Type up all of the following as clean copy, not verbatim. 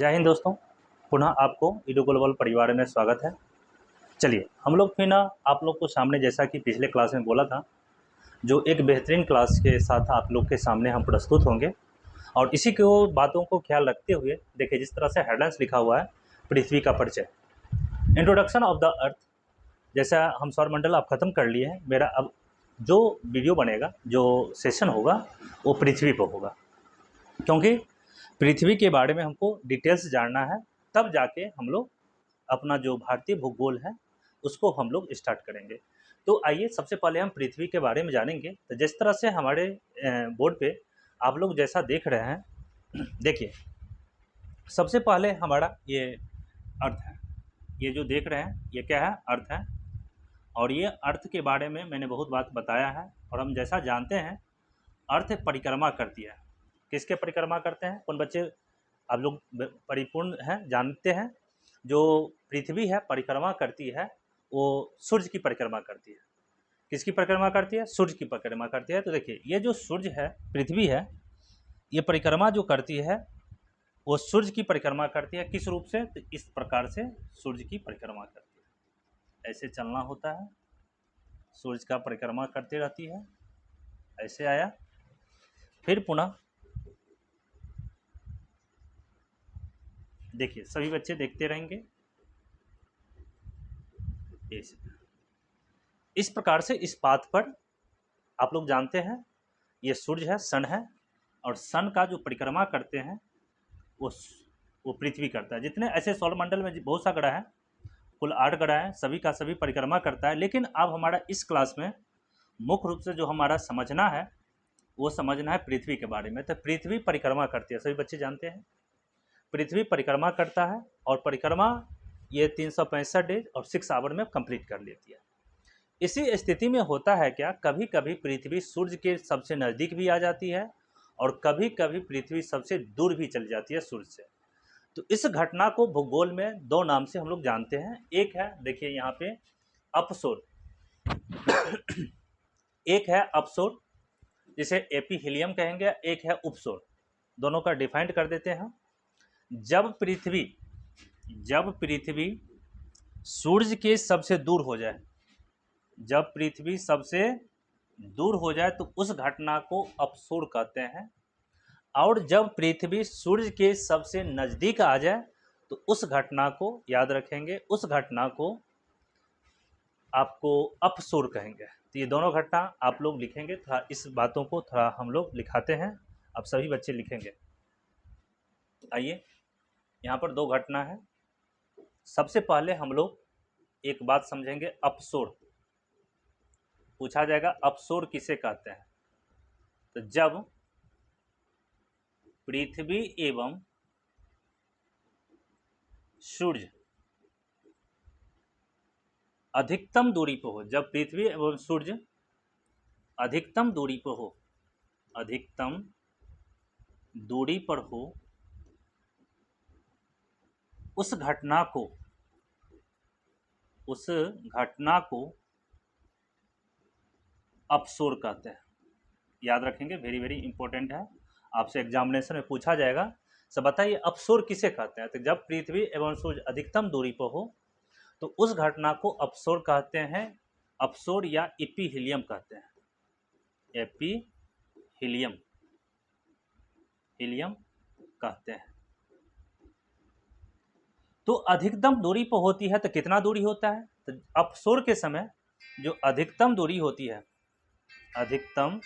जय हिंद दोस्तों, पुनः आपको ईडू ग्लोबल परिवार में स्वागत है। चलिए हम लोग फिर ना आप लोग को सामने, जैसा कि पिछले क्लास में बोला था, जो एक बेहतरीन क्लास के साथ आप लोग के सामने हम प्रस्तुत होंगे। और इसी को बातों को ख्याल रखते हुए देखिए, जिस तरह से हेडलाइंस लिखा हुआ है, पृथ्वी का परिचय, इंट्रोडक्शन ऑफ द अर्थ। जैसा हम सौरमंडल अब ख़त्म कर लिए हैं, मेरा अब जो वीडियो बनेगा, जो सेशन होगा, वो पृथ्वी पर होगा, क्योंकि पृथ्वी के बारे में हमको डिटेल्स जानना है। तब जाके हम लोग अपना जो भारतीय भूगोल है उसको हम लोग स्टार्ट करेंगे। तो आइए सबसे पहले हम पृथ्वी के बारे में जानेंगे। तो जिस तरह से हमारे बोर्ड पे आप लोग जैसा देख रहे हैं, देखिए सबसे पहले हमारा ये अर्थ है। ये जो देख रहे हैं ये क्या है? अर्थ है। और ये अर्थ के बारे में मैंने बहुत बात बताया है। और हम जैसा जानते हैं, अर्थ परिक्रमा करती है। किसके परिक्रमा करते हैं? कौन बच्चे आप लोग परिपूर्ण हैं, जानते हैं? जो पृथ्वी है परिक्रमा करती है, वो सूर्य की परिक्रमा करती है। किसकी परिक्रमा करती है? सूर्य की परिक्रमा करती है। तो देखिए, ये जो सूर्य है, पृथ्वी है, ये परिक्रमा जो करती है वो सूर्य की परिक्रमा करती है। किस रूप से? तो इस प्रकार से सूर्य की परिक्रमा करती है। ऐसे चलना होता है, सूर्य का परिक्रमा करती रहती है। ऐसे आया, फिर पुनः देखिए, सभी बच्चे देखते रहेंगे। इस प्रकार से इस पाथ पर आप लोग जानते हैं, ये सूर्य है, सन है, और सन का जो परिक्रमा करते हैं वो पृथ्वी करता है। जितने ऐसे सौरमंडल में बहुत सा ग्रह है, कुल 8 ग्रह है, सभी का सभी परिक्रमा करता है। लेकिन अब हमारा इस क्लास में मुख्य रूप से जो हमारा समझना है, वो समझना है पृथ्वी के बारे में। तो पृथ्वी परिक्रमा करती है, सभी बच्चे जानते हैं पृथ्वी परिक्रमा करता है। और परिक्रमा ये 365 डेज और 6 आवर में कंप्लीट कर लेती है। इसी स्थिति में होता है क्या, कभी कभी पृथ्वी सूर्य के सबसे नज़दीक भी आ जाती है और कभी कभी पृथ्वी सबसे दूर भी चली जाती है सूर्य से। तो इस घटना को भूगोल में 2 नाम से हम लोग जानते हैं। एक है, देखिए यहाँ पे, अपसोर। एक है अपसोर, जिसे एपीहीलियम कहेंगे। एक है उपसोर। दोनों का डिफाइंड कर देते हैं। जब पृथ्वी सूर्य के सबसे दूर हो जाए, जब पृथ्वी सबसे दूर हो जाए तो उस घटना को अपसोर कहते हैं। और जब पृथ्वी सूर्य के सबसे नज़दीक आ जाए तो उस घटना को याद रखेंगे, उस घटना को आपको अपसोर कहेंगे। तो ये दोनों घटना आप लोग लिखेंगे। थोड़ा इस बातों को थोड़ा हम लोग लिखाते हैं, अब सभी बच्चे लिखेंगे। आइए, यहाँ पर 2 घटना है। सबसे पहले हम लोग एक बात समझेंगे, अपसोर। पूछा जाएगा अपसोर किसे कहते हैं? तो जब पृथ्वी एवं सूर्य अधिकतम दूरी पर हो, जब पृथ्वी एवं सूर्य अधिकतम दूरी पर हो, अधिकतम दूरी पर हो, उस घटना को अपसोर कहते हैं। याद रखेंगे, वेरी वेरी इंपॉर्टेंट है, आपसे एग्जामिनेशन में पूछा जाएगा। सब बताइए, अपसोर किसे कहते हैं? तो जब पृथ्वी एवं सूर्य अधिकतम दूरी पर हो तो उस घटना को अपसोर कहते हैं। अपसोर या एपीहीलियम कहते हैं। एपीहीलियम कहते हैं। तो अधिकतम दूरी पर होती है तो कितना दूरी होता है? तो अपसोर के समय जो अधिकतम दूरी होती है, अधिकतम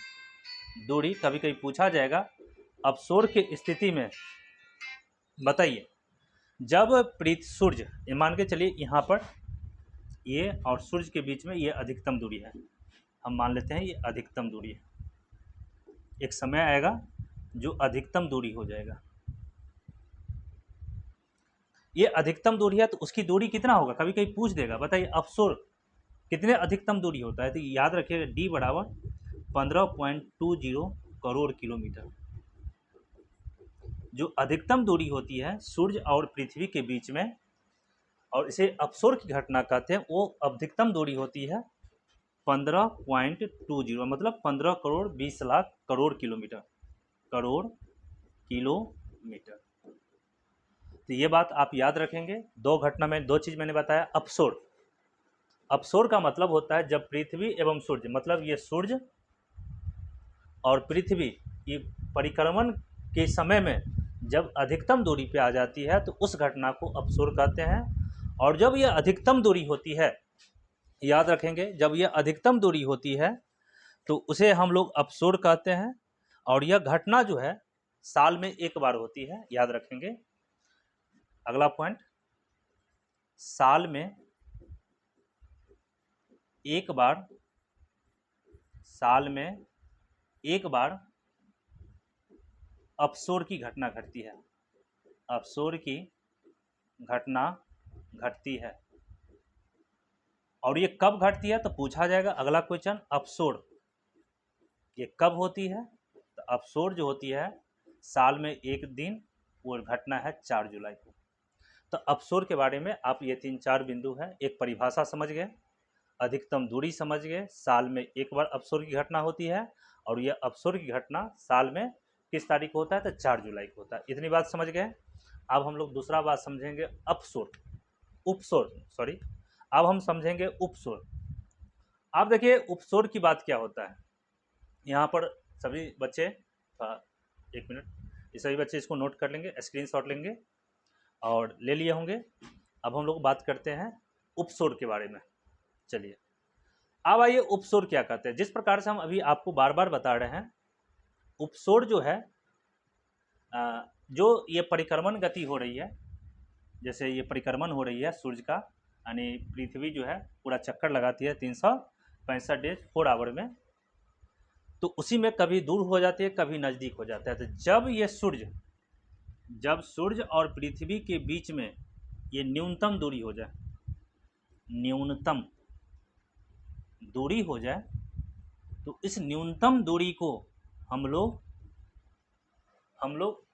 दूरी, कभी कभी पूछा जाएगा अपसोर की स्थिति में बताइए। जब सूर्य, ये मान के चलिए यहाँ पर ये और सूर्य के बीच में ये अधिकतम दूरी है, हम मान लेते हैं ये अधिकतम दूरी है। एक समय आएगा जो अधिकतम दूरी हो जाएगा। ये अधिकतम दूरी है तो उसकी दूरी कितना होगा, कभी कभी पूछ देगा, बताइए अपसोर कितने अधिकतम दूरी होता है? तो याद रखिएगा, डी बराबर 15.20 करोड़ किलोमीटर। जो अधिकतम दूरी होती है सूर्य और पृथ्वी के बीच में, और इसे अपसोर की घटना कहते हैं, वो अधिकतम दूरी होती है 15.20, मतलब 15 करोड़ 20 लाख करोड़ किलोमीटर। तो ये बात आप याद रखेंगे। दो घटना में दो चीज़ मैंने बताया। अपसोर, अपसोर का मतलब होता है जब पृथ्वी एवं सूर्य, मतलब ये सूर्य और पृथ्वी ये परिक्रमण के समय में जब अधिकतम दूरी पे आ जाती है तो उस घटना को अपसोर कहते हैं। और जब यह अधिकतम दूरी होती है, याद रखेंगे, जब यह अधिकतम दूरी होती है तो उसे हम लोग अपसोर कहते हैं। और यह घटना जो है साल में एक बार होती है, याद रखेंगे। अगला पॉइंट, साल में एक बार, साल में एक बार अपसोर की घटना घटती है, अपसोर की घटना घटती है। और ये कब घटती है तो पूछा जाएगा अगला क्वेश्चन, अपसोर ये कब होती है? तो अपसोर जो होती है साल में एक दिन, वो घटना है 4 जुलाई को। तो अपसोर के बारे में आप ये 3-4 बिंदु है, एक परिभाषा समझ गए, अधिकतम दूरी समझ गए, साल में एक बार अपसोर की घटना होती है, और यह अपसोर की घटना साल में किस तारीख को होता है? तो 4 जुलाई को होता है। इतनी बात समझ गए। अब हम लोग दूसरा बात समझेंगे, अपसोर, उपसोर, सॉरी, अब हम समझेंगे उपसोर। आप देखिए उपसोर की बात क्या होता है। यहाँ पर सभी बच्चे, एक मिनट, ये सभी बच्चे इसको नोट कर लेंगे, स्क्रीनशॉट लेंगे और ले लिए होंगे। अब हम लोग बात करते हैं उपसोर के बारे में। चलिए अब आइए, उपसोर क्या कहते हैं। जिस प्रकार से हम अभी आपको बार बार बता रहे हैं, उपसोर जो है जो ये परिक्रमण गति हो रही है, जैसे ये परिक्रमण हो रही है सूर्य का, यानी पृथ्वी जो है पूरा चक्कर लगाती है 365 डेज 4 आवर में, तो उसी में कभी दूर हो जाती है, कभी नज़दीक हो जाता है। तो जब ये सूर्य, जब सूर्य और पृथ्वी के बीच में ये न्यूनतम दूरी हो जाए, न्यूनतम दूरी हो जाए, तो इस न्यूनतम दूरी को हम लोग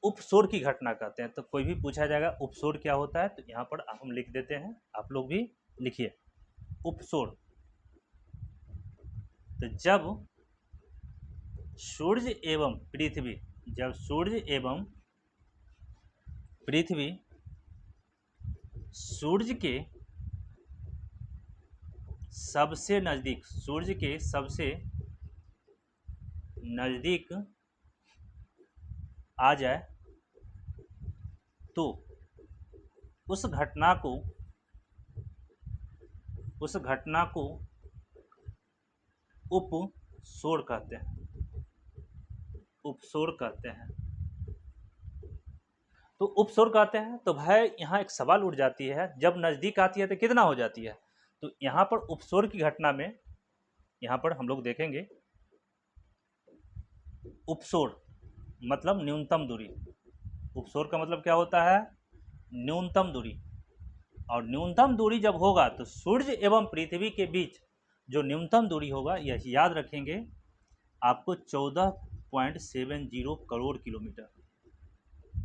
उपसोर की घटना कहते हैं। तो कोई भी पूछा जाएगा उपसोर क्या होता है, तो यहाँ पर हम लिख देते हैं, आप लोग भी लिखिए उपसोर। तो जब सूर्य एवं पृथ्वी, जब सूर्य एवं पृथ्वी सूर्य के सबसे नज़दीक, सूर्य के सबसे नज़दीक आ जाए, तो उस घटना को उपसोर कहते हैं, उपसोर कहते हैं। तो उपसोर कहते हैं। तो भाई यहाँ एक सवाल उठ जाती है, जब नज़दीक आती है तो कितना हो जाती है? तो यहाँ पर उपसोर की घटना में, यहाँ पर हम लोग देखेंगे, उपसोर मतलब न्यूनतम दूरी। उपसोर का मतलब क्या होता है? न्यूनतम दूरी। और न्यूनतम दूरी जब होगा तो सूर्य एवं पृथ्वी के बीच जो न्यूनतम दूरी होगा, यह याद रखेंगे आपको, 14.70 करोड़ किलोमीटर,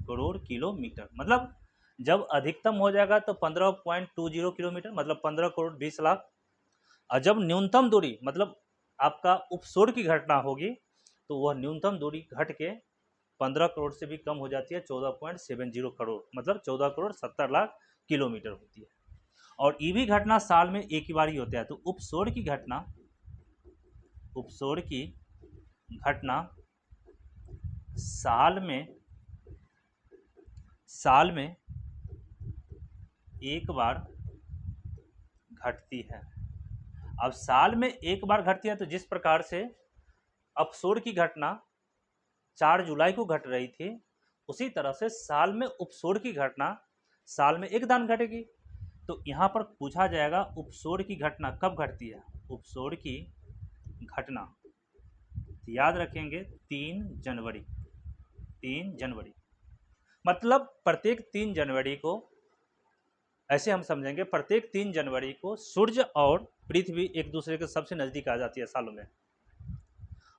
करोड़ किलोमीटर। मतलब जब अधिकतम हो जाएगा तो 15.20 किलोमीटर, मतलब 15 करोड़ 20 लाख। और जब न्यूनतम दूरी मतलब आपका उपसोर की घटना होगी, तो वह न्यूनतम दूरी घट के 15 करोड़ से भी कम हो जाती है, 14.70 करोड़, मतलब 14 करोड़ 70 लाख किलोमीटर होती है। और ये भी घटना साल में एक ही बार ही होता है। तो उपसोर की घटना, उपसोर की घटना साल में एक बार घटती है। अब साल में एक बार घटती है, तो जिस प्रकार से अपसोर की घटना 4 जुलाई को घट रही थी, उसी तरह से साल में उपसोर की घटना साल में एक दान घटेगी। तो यहाँ पर पूछा जाएगा उपसोर की घटना कब घटती है? उपसोर की घटना याद रखेंगे 3 जनवरी, 3 जनवरी, मतलब प्रत्येक 3 जनवरी को, ऐसे हम समझेंगे, प्रत्येक 3 जनवरी को सूर्य और पृथ्वी एक दूसरे के सबसे नज़दीक आ जाती है सालों में।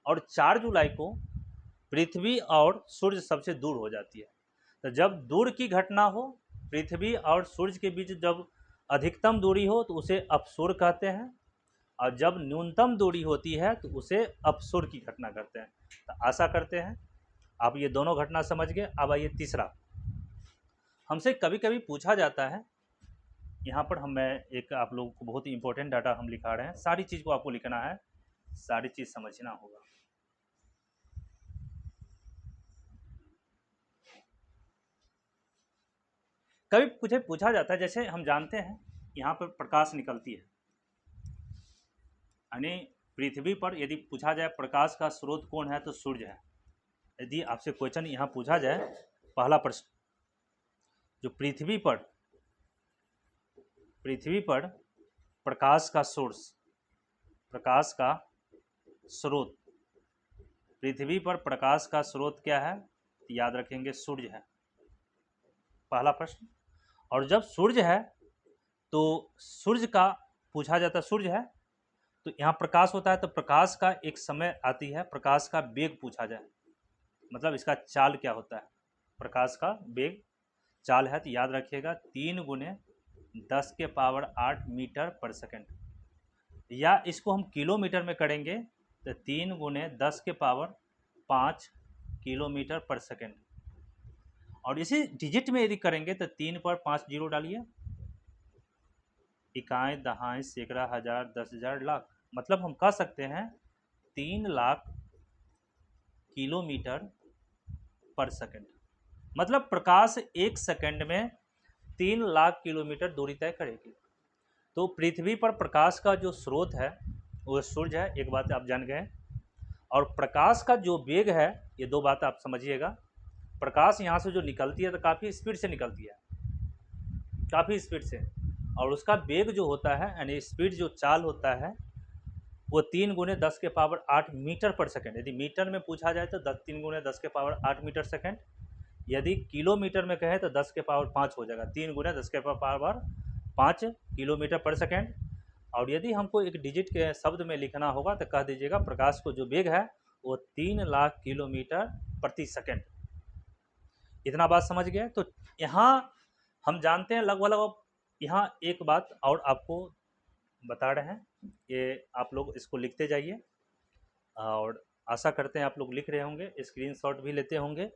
और 4 जुलाई को पृथ्वी और सूर्य सबसे दूर हो जाती है। तो जब दूर की घटना हो, पृथ्वी और सूर्य के बीच जब अधिकतम दूरी हो, तो उसे अपसोर कहते हैं। और जब न्यूनतम दूरी होती है तो उसे अपसोर की घटना करते हैं। तो आशा करते हैं आप ये दोनों घटना समझ गए। अब आइए तीसरा, हमसे कभी कभी पूछा जाता है, यहाँ पर मैं एक आप लोगों को बहुत ही इंपॉर्टेंट डाटा हम लिखा रहे हैं, सारी चीज़ को आपको लिखना है, सारी चीज़ समझना होगा। कभी मुझे पूछा जाता है, जैसे हम जानते हैं यहाँ पर प्रकाश निकलती है, यानी पृथ्वी पर यदि पूछा जाए प्रकाश का स्रोत कौन है तो सूर्य है। यदि आपसे क्वेश्चन यहाँ पूछा जाए, पहला प्रश्न, जो पृथ्वी पर प्रकाश का सोर्स, प्रकाश का स्रोत, पृथ्वी पर प्रकाश का स्रोत क्या है, याद रखेंगे सूर्य है, पहला प्रश्न। और जब सूर्य है तो सूर्य का पूछा जाता है, सूर्य है तो यहाँ प्रकाश होता है, तो प्रकाश का एक समय आती है, प्रकाश का वेग पूछा जाए, मतलब इसका चाल क्या होता है, प्रकाश का वेग चाल है, तो याद रखिएगा 3 × 10⁸ मीटर पर सेकंड, या इसको हम किलोमीटर में करेंगे तो 3 × 10⁵ किलोमीटर पर सेकंड। और इसी डिजिट में यदि करेंगे तो 3 पर 5 जीरो डालिए, इकाई, दहाई, सैकड़ा, हजार, 10,000, लाख, मतलब हम कह सकते हैं 3 लाख किलोमीटर पर सेकंड। मतलब प्रकाश 1 सेकंड में 3 लाख किलोमीटर दूरी तय करेगी। तो पृथ्वी पर प्रकाश का जो स्रोत है वो सूर्य है, एक बात आप जान गए। और प्रकाश का जो वेग है, ये दो बात आप समझिएगा, प्रकाश यहाँ से जो निकलती है तो काफ़ी स्पीड से निकलती है, काफ़ी स्पीड से, और उसका वेग जो होता है यानी स्पीड जो चाल होता है वो 3 × 10⁸ मीटर पर सेकंड। यदि मीटर में पूछा जाए तो 3 × 10⁸ मीटर सेकंड, यदि किलोमीटर में कहें तो 10⁵ हो जाएगा, 3 × 10⁵ किलोमीटर पर सेकंड। और यदि हमको एक डिजिट के शब्द में लिखना होगा तो कह दीजिएगा प्रकाश को जो वेग है वो 3 लाख किलोमीटर प्रति सेकंड। इतना बात समझ गए। तो यहाँ हम जानते हैं लगभग, यहाँ एक बात और आपको बता रहे हैं, ये आप लोग इसको लिखते जाइए, और आशा करते हैं आप लोग लिख रहे होंगे, स्क्रीनशॉट भी लेते होंगे।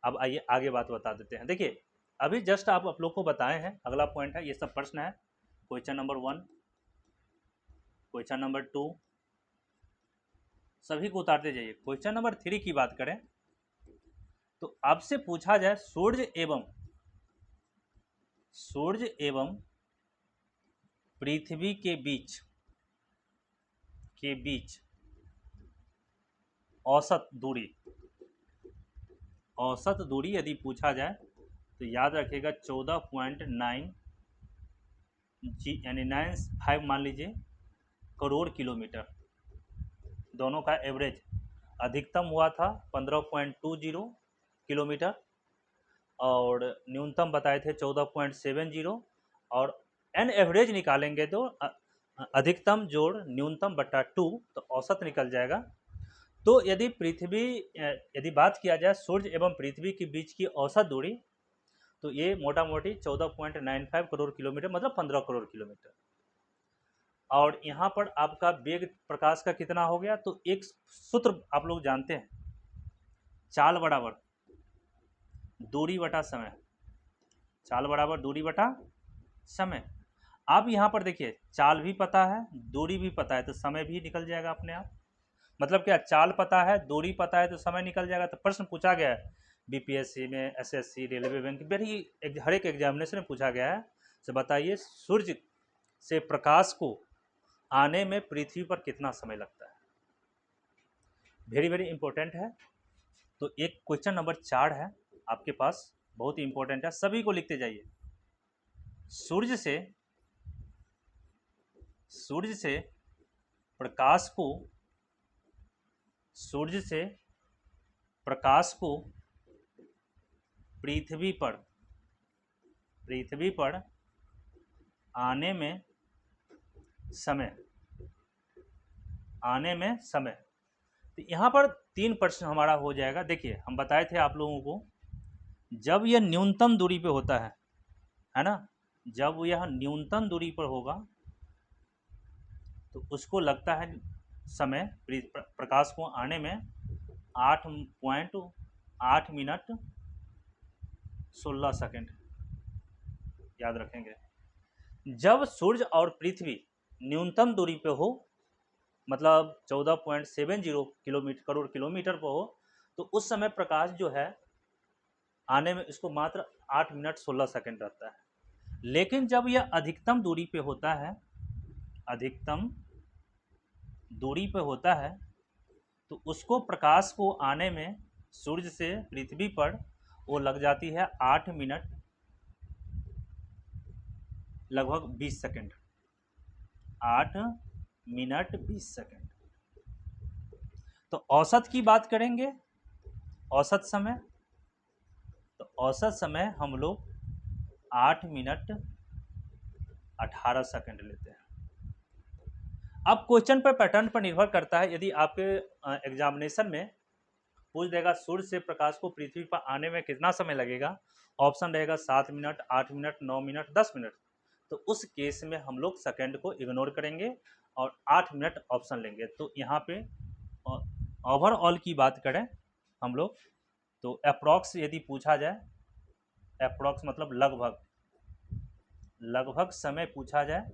अब आइए आगे बात बता देते हैं। देखिए अभी जस्ट आप लोग को बताए हैं, अगला पॉइंट है, ये सब प्रश्न है, क्वेश्चन नंबर 1, क्वेश्चन नंबर 2, सभी को उतारते जाइए। क्वेश्चन नंबर 3 की बात करें तो आपसे पूछा जाए सूर्य एवं पृथ्वी के बीच औसत दूरी यदि पूछा जाए तो याद रखिएगा 14.9 यानी 95 मान लीजिए करोड़ किलोमीटर। दोनों का एवरेज अधिकतम हुआ था 15.20 किलोमीटर और न्यूनतम बताए थे 14.70, और एन एवरेज निकालेंगे तो अधिकतम जोड़ न्यूनतम बटा 2, तो औसत निकल जाएगा। तो यदि बात किया जाए सूर्य एवं पृथ्वी के बीच की औसत दूरी, तो ये मोटा मोटी 14.95 करोड़ किलोमीटर, मतलब 15 करोड़ किलोमीटर। और यहाँ पर आपका वेग प्रकाश का कितना हो गया, तो एक सूत्र आप लोग जानते हैं, चाल बराबर दूरी बटा समय, चाल बराबर दूरी बटा समय। आप यहाँ पर देखिए चाल भी पता है, दूरी भी पता है, तो समय भी निकल जाएगा अपने आप। मतलब क्या, चाल पता है, दूरी पता है, तो समय निकल जाएगा। तो प्रश्न पूछा गया है बीपीएससी में, एसएससी, रेलवे बैंक, हर एक एग्जामिनेशन में पूछा गया है। तो बताइए सूर्य से प्रकाश को आने में पृथ्वी पर कितना समय लगता है। वेरी वेरी इंपॉर्टेंट है। तो एक क्वेश्चन नंबर 4 है आपके पास, बहुत ही इंपॉर्टेंट है, सभी को लिखते जाइए। सूर्य से प्रकाश को पृथ्वी पर आने में समय। तो यहाँ पर 3 प्रश्न हमारा हो जाएगा। देखिए हम बताए थे आप लोगों को, जब यह न्यूनतम दूरी पे होता है ना, जब यह न्यूनतम दूरी पर होगा तो उसको लगता है समय प्रकाश को आने में 8.8 मिनट 16 सेकंड। याद रखेंगे। जब सूर्य और पृथ्वी न्यूनतम दूरी पे हो, मतलब 14.70 करोड़ किलोमीटर पर हो, तो उस समय प्रकाश जो है आने में इसको मात्र 8 मिनट 16 सेकंड रहता है। लेकिन जब यह अधिकतम दूरी पे होता है, अधिकतम दूरी पे होता है, तो उसको प्रकाश को आने में सूर्य से पृथ्वी पर वो लग जाती है 8 मिनट लगभग 20 सेकंड, 8 मिनट 20 सेकंड। तो औसत की बात करेंगे, औसत समय, तो औसत समय हम लोग 8 मिनट 18 सेकंड लेते हैं। अब क्वेश्चन पर पैटर्न पर निर्भर करता है। यदि आपके एग्जामिनेशन में पूछ देगा सूर्य से प्रकाश को पृथ्वी पर आने में कितना समय लगेगा, ऑप्शन रहेगा 7 मिनट, 8 मिनट, 9 मिनट, 10 मिनट, तो उस केस में हम लोग सेकंड को इग्नोर करेंगे और 8 मिनट ऑप्शन लेंगे। तो यहाँ पे ओवरऑल की बात करें हम लोग, तो अप्रॉक्स यदि पूछा जाए, अप्रॉक्स मतलब लगभग, लगभग समय पूछा जाए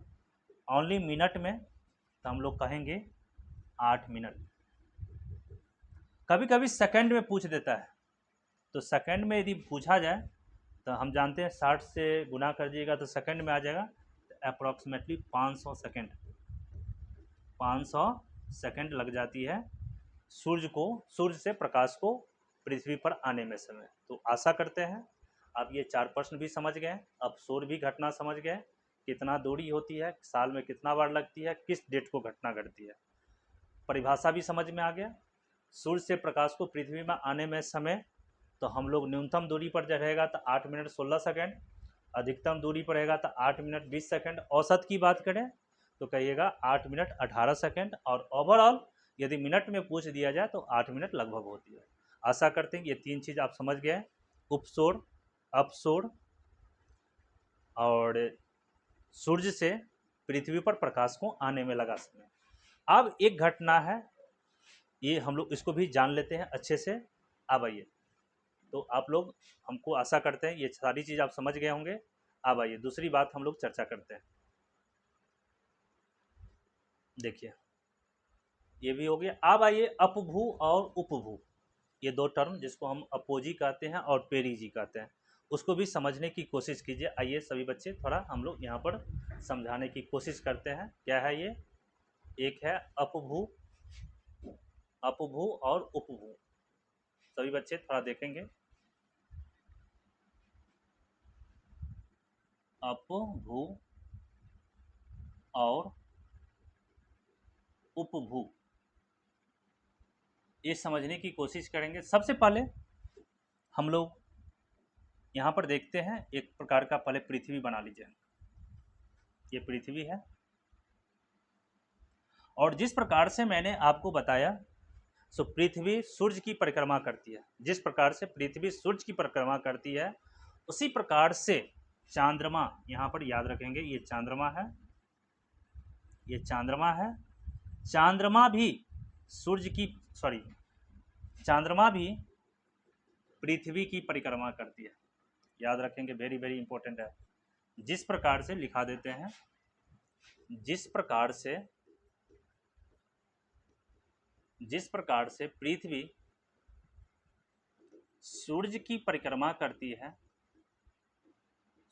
ओनली मिनट में, तो हम लोग कहेंगे 8 मिनट। कभी कभी सेकंड में पूछ देता है, तो सेकंड में यदि पूछा जाए तो हम जानते हैं 60 से गुना कर दिएगा तो सेकंड में आ जाएगा, तो अप्रॉक्सीमेटली 500 सेकंड, 500 सेकंड लग जाती है सूर्य से प्रकाश को पृथ्वी पर आने में समय। तो आशा करते हैं आप ये 4 प्रश्न भी समझ गए, अब सूर्य भी घटना समझ गए, कितना दूरी होती है, साल में कितना बार लगती है, किस डेट को घटना घटती है, परिभाषा भी समझ में आ गया। सूर्य से प्रकाश को पृथ्वी में आने में समय, तो हम लोग न्यूनतम दूरी पर रहेगा तो 8 मिनट 16 सेकंड, अधिकतम दूरी पर रहेगा तो 8 मिनट 20 सेकंड, औसत की बात करें तो कहिएगा 8 मिनट 18 सेकंड, और ओवरऑल यदि मिनट में पूछ दिया जाए तो 8 मिनट लगभग होती है। आशा करते हैं ये 3 चीज़ आप समझ गए, उपसौर, अपसौर और सूर्य से पृथ्वी पर प्रकाश को आने में लगा समय। अब एक घटना है, ये हम लोग इसको भी जान लेते हैं अच्छे से। अब आइए, तो आप लोग, हमको आशा करते हैं ये सारी चीज़ आप समझ गए होंगे। अब आइए दूसरी बात हम लोग चर्चा करते हैं। देखिए ये भी हो गया। अब आइए अपभू और उपभू, ये दो टर्म जिसको हम अपोजी कहते हैं और पेरिजी कहते हैं, उसको भी समझने की कोशिश कीजिए। आइए सभी बच्चे थोड़ा हम लोग यहाँ पर समझाने की कोशिश करते हैं। क्या है ये, एक है अपभू, अपभू और उपभू। सभी बच्चे थोड़ा देखेंगे, अपभू और उपभू, ये समझने की कोशिश करेंगे। सबसे पहले हम लोग यहाँ पर देखते हैं, एक प्रकार का पहले पृथ्वी बना लीजिए। ये पृथ्वी है, और जिस प्रकार से मैंने आपको बताया, सो पृथ्वी सूर्य की परिक्रमा करती है। जिस प्रकार से पृथ्वी सूर्य की परिक्रमा करती है, उसी प्रकार से चांद्रमा, यहाँ पर याद रखेंगे ये चांद्रमा है, ये चांद्रमा है। चांद्रमा भी सूर्य की, सॉरी, चांद्रमा भी पृथ्वी की परिक्रमा करती है। याद रखेंगे, वेरी वेरी इंपॉर्टेंट है। जिस प्रकार से लिखा देते हैं, जिस प्रकार से पृथ्वी सूर्य की परिक्रमा करती है,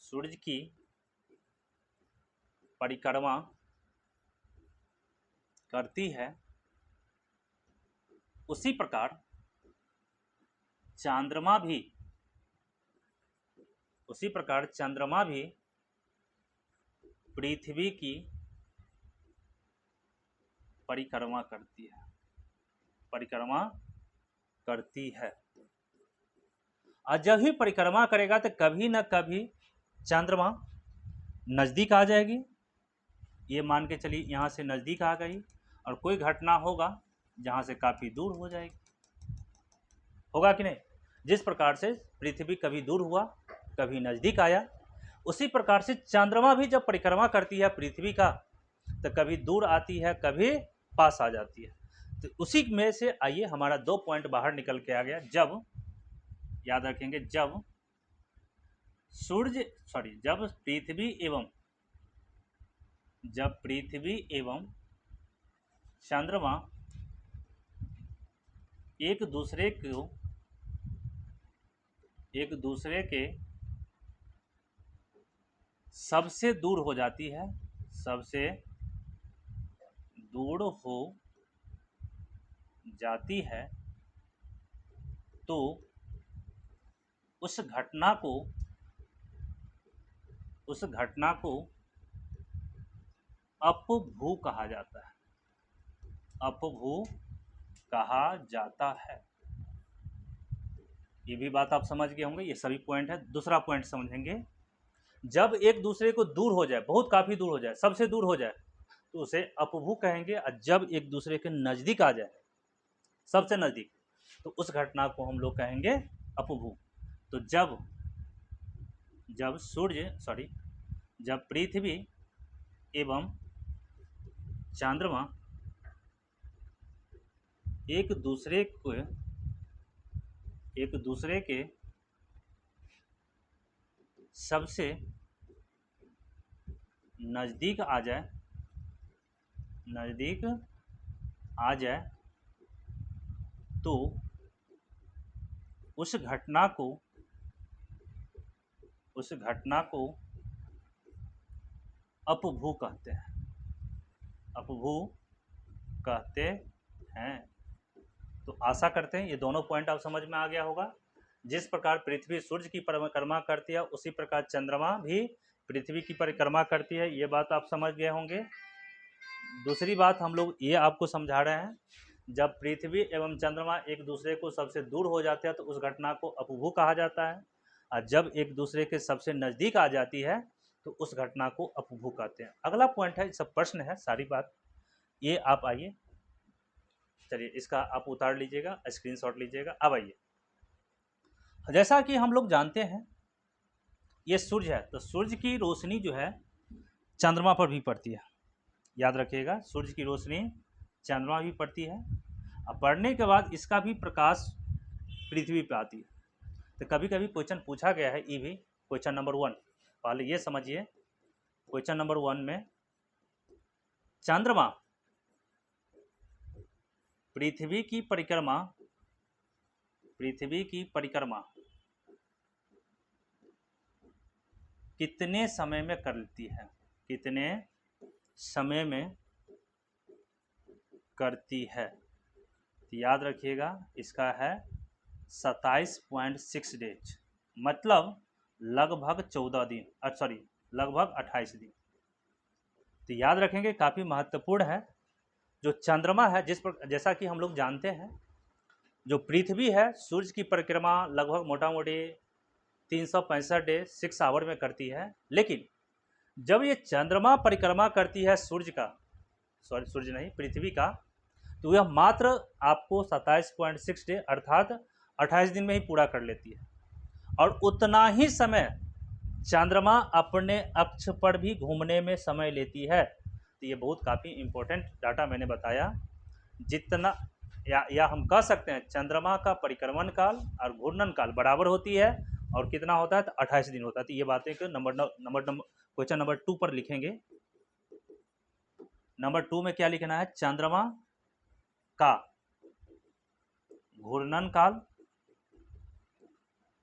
सूर्य की परिक्रमा करती है, उसी प्रकार चंद्रमा भी, उसी प्रकार चंद्रमा भी पृथ्वी की परिक्रमा करती है, परिक्रमा करती है। और जब भी परिक्रमा करेगा तो कभी न कभी चंद्रमा नज़दीक आ जाएगी। ये मान के चलिए यहाँ से नज़दीक आ गई, और कोई घटना होगा जहाँ से काफ़ी दूर हो जाएगी, होगा कि नहीं। जिस प्रकार से पृथ्वी कभी दूर हुआ, कभी नज़दीक आया, उसी प्रकार से चंद्रमा भी जब परिक्रमा करती है पृथ्वी का, तो कभी दूर आती है, कभी पास आ जाती है। तो उसी में से आइए हमारा 2 पॉइंट बाहर निकल के आ गया। जब, याद रखेंगे, जब जब पृथ्वी एवं चंद्रमा एक दूसरे के सबसे दूर हो जाती है, तो उस घटना को अपभू कहा जाता है। अपभू कहा जाता है। ये भी बात आप समझ गए होंगे, ये सभी पॉइंट है। दूसरा पॉइंट समझेंगे, जब एक दूसरे को दूर हो जाए, बहुत काफ़ी दूर हो जाए, सबसे दूर हो जाए, तो उसे अपभू कहेंगे। और जब एक दूसरे के नज़दीक आ जाए, सबसे नज़दीक, तो उस घटना को हम लोग कहेंगे अपभू। तो जब पृथ्वी एवं चंद्रमा एक दूसरे के सबसे नज़दीक आ जाए, तो उस घटना को अपभू कहते हैं। अपभू कहते हैं। तो आशा करते हैं ये दोनों पॉइंट आप समझ में आ गया होगा। जिस प्रकार पृथ्वी सूर्य की परिक्रमा करती है, उसी प्रकार चंद्रमा भी पृथ्वी की परिक्रमा करती है। ये बात आप समझ गए होंगे। दूसरी बात हम लोग ये आपको समझा रहे हैं, जब पृथ्वी एवं चंद्रमा एक दूसरे को सबसे दूर हो जाते हैं, तो उस घटना को अपभू कहा जाता है। और जब एक दूसरे के सबसे नज़दीक आ जाती है, तो उस घटना को अपभू कहते हैं। अगला पॉइंट है, सब प्रश्न है, सारी बात ये आप आइए, चलिए इसका आप उतार लीजिएगा, स्क्रीनशॉट लीजिएगा। अब आइए, जैसा कि हम लोग जानते हैं ये सूर्य है, तो सूर्य की रोशनी जो है चंद्रमा पर भी पड़ती है। याद रखिएगा, सूर्य की रोशनी चंद्रमा भी पड़ती है, और पड़ने के बाद इसका भी प्रकाश पृथ्वी पर आती है। तो कभी कभी क्वेश्चन पूछा गया है, ये भी क्वेश्चन नंबर 1, पहले ये समझिए। क्वेश्चन नंबर 1 में चंद्रमा पृथ्वी की परिक्रमा कितने समय में कर लेती है? कितने समय में करती है? तो याद रखिएगा, इसका है 27.6 डेज, मतलब लगभग 14 दिन, लगभग 28 दिन। तो याद रखेंगे, काफ़ी महत्वपूर्ण है। जो चंद्रमा है, जैसा कि हम लोग जानते हैं, जो पृथ्वी है सूर्य की परिक्रमा लगभग मोटा मोटी 365 डे 6 आवर में करती है। लेकिन जब ये चंद्रमा परिक्रमा करती है पृथ्वी का, तो यह मात्र आपको 27.6 डे अर्थात 28 दिन में ही पूरा कर लेती है। और उतना ही समय चंद्रमा अपने अक्ष पर भी घूमने में समय लेती है। तो ये बहुत काफ़ी इम्पोर्टेंट डाटा मैंने बताया। जितना या हम कह सकते हैं चंद्रमा का परिक्रमण काल और घूर्णन काल बराबर होती है, और कितना होता है? तो 28 दिन होता है। तो ये बातें क्वेश्चन नंबर 2 पर लिखेंगे। नंबर 2 में क्या लिखना है? चंद्रमा का घूर्णन काल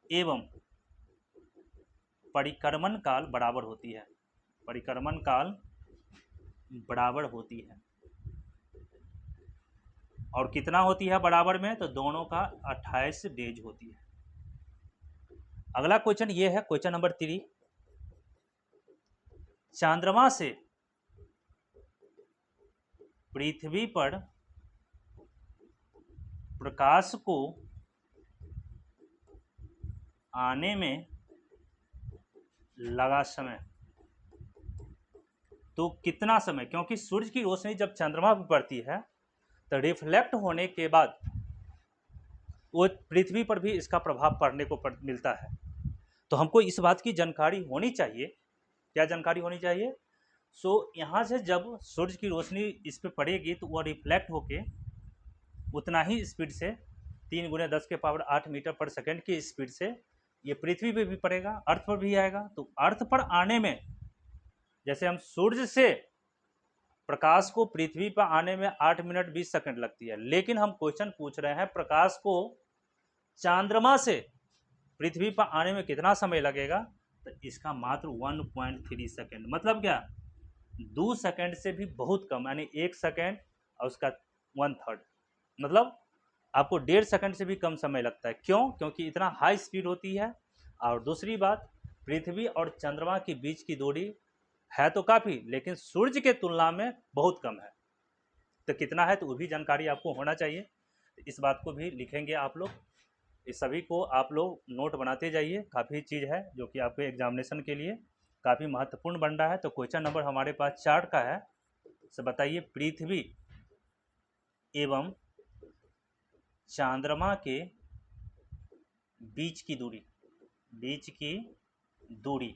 एवं परिक्रमण काल बराबर होती है। परिक्रमण काल बराबर होती है। और कितना होती है बराबर में? तो दोनों का 28 डेज होती है। अगला क्वेश्चन ये है, क्वेश्चन नंबर 3, चंद्रमा से पृथ्वी पर प्रकाश को आने में लगा समय, तो कितना समय? क्योंकि सूर्य की रोशनी जब चंद्रमा पर पड़ती है, तो रिफ्लेक्ट होने के बाद वो पृथ्वी पर भी इसका प्रभाव पड़ने को मिलता है। तो हमको इस बात की जानकारी होनी चाहिए। क्या जानकारी होनी चाहिए? यहाँ से जब सूर्य की रोशनी इस पर पड़ेगी, तो वह रिफ्लेक्ट होके उतना ही स्पीड से 3 × 10⁸ मीटर पर सेकंड की स्पीड से ये पृथ्वी पे भी पड़ेगा, अर्थ पर भी आएगा। तो अर्थ पर आने में, जैसे हम सूर्य से प्रकाश को पृथ्वी पर आने में 8 मिनट 20 सेकंड लगती है, लेकिन हम क्वेश्चन पूछ रहे हैं प्रकाश को चंद्रमा से पृथ्वी पर आने में कितना समय लगेगा, तो इसका मात्र 1.3 सेकंड। मतलब क्या, 2 सेकंड से भी बहुत कम, यानी 1 सेकंड और उसका 1/3, मतलब आपको 1.5 सेकंड से भी कम समय लगता है। क्यों? क्योंकि इतना हाई स्पीड होती है। और दूसरी बात, पृथ्वी और चंद्रमा के बीच की दूरी है तो काफ़ी, लेकिन सूर्य के तुलना में बहुत कम है। तो कितना है, तो वो भी जानकारी आपको होना चाहिए। इस बात को भी लिखेंगे आप लोग, इस सभी को आप लोग नोट बनाते जाइए। काफ़ी चीज़ है जो कि आपके एग्जामिनेशन के लिए काफ़ी महत्वपूर्ण बन रहा है। तो क्वेश्चन नंबर हमारे पास 4 का है। तो बताइए, पृथ्वी एवं चंद्रमा के बीच की दूरी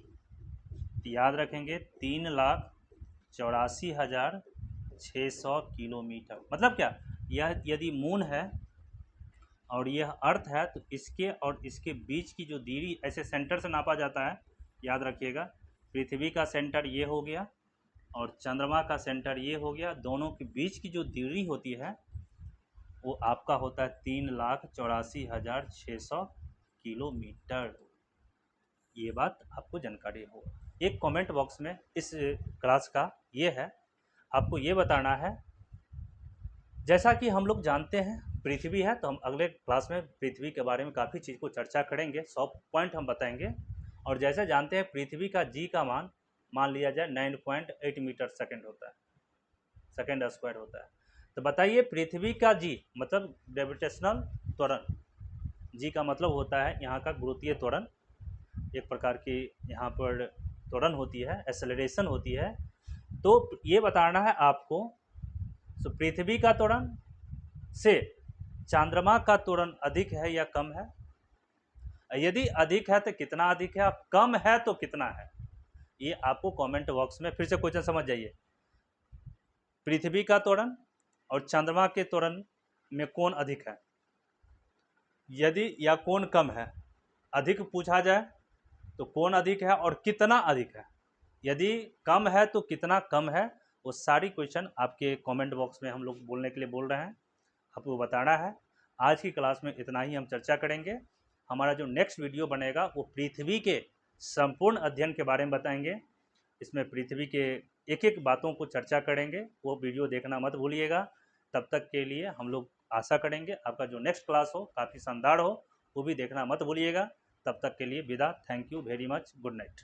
याद रखेंगे 3,84,600 किलोमीटर। मतलब क्या, यह यदि मून है और यह अर्थ है, तो इसके और इसके बीच की जो दूरी ऐसे सेंटर से नापा जाता है। याद रखिएगा, पृथ्वी का सेंटर ये हो गया और चंद्रमा का सेंटर ये हो गया। दोनों के बीच की जो दूरी होती है वो आपका होता है 3,84,600 किलोमीटर। ये बात आपको जानकारी हो। एक कमेंट बॉक्स में इस क्लास का ये है, आपको ये बताना है, जैसा कि हम लोग जानते हैं पृथ्वी है, तो हम अगले क्लास में पृथ्वी के बारे में काफ़ी चीज़ को चर्चा करेंगे, 100 पॉइंट हम बताएंगे। और जैसे जानते हैं पृथ्वी का जी का मान लिया जाए 9.8 मीटर सेकंड होता है, सेकंड स्क्वायर होता है। तो बताइए, पृथ्वी का जी मतलब ग्रेविटेशनल त्वरण, जी का मतलब होता है यहाँ का गुरुत्वीय त्वरण, एक प्रकार की यहाँ पर त्वरण होती है, एक्सेलरेशन होती है। तो ये बताना है आपको, तो पृथ्वी का त्वरण से चंद्रमा का त्वरण अधिक है या कम है? यदि अधिक है तो कितना अधिक है, कम है तो कितना है, ये आपको कमेंट बॉक्स में, फिर से क्वेश्चन समझ जाइए, पृथ्वी का त्वरण और चंद्रमा के त्वरण में कौन अधिक है, यदि या कौन कम है। अधिक पूछा जाए तो कौन अधिक है और कितना अधिक है, यदि कम है तो कितना कम है। वो सारी क्वेश्चन आपके कमेंट बॉक्स में हम लोग बोलने के लिए बोल रहे हैं, आपको बताना है। आज की क्लास में इतना ही हम चर्चा करेंगे। हमारा जो नेक्स्ट वीडियो बनेगा वो पृथ्वी के संपूर्ण अध्ययन के बारे में बताएंगे। इसमें पृथ्वी के एक एक बातों को चर्चा करेंगे, वो वीडियो देखना मत भूलिएगा। तब तक के लिए हम लोग आशा करेंगे आपका जो नेक्स्ट क्लास हो काफ़ी शानदार हो, वो भी देखना मत भूलिएगा। तब तक के लिए विदा, thank you very much, good night.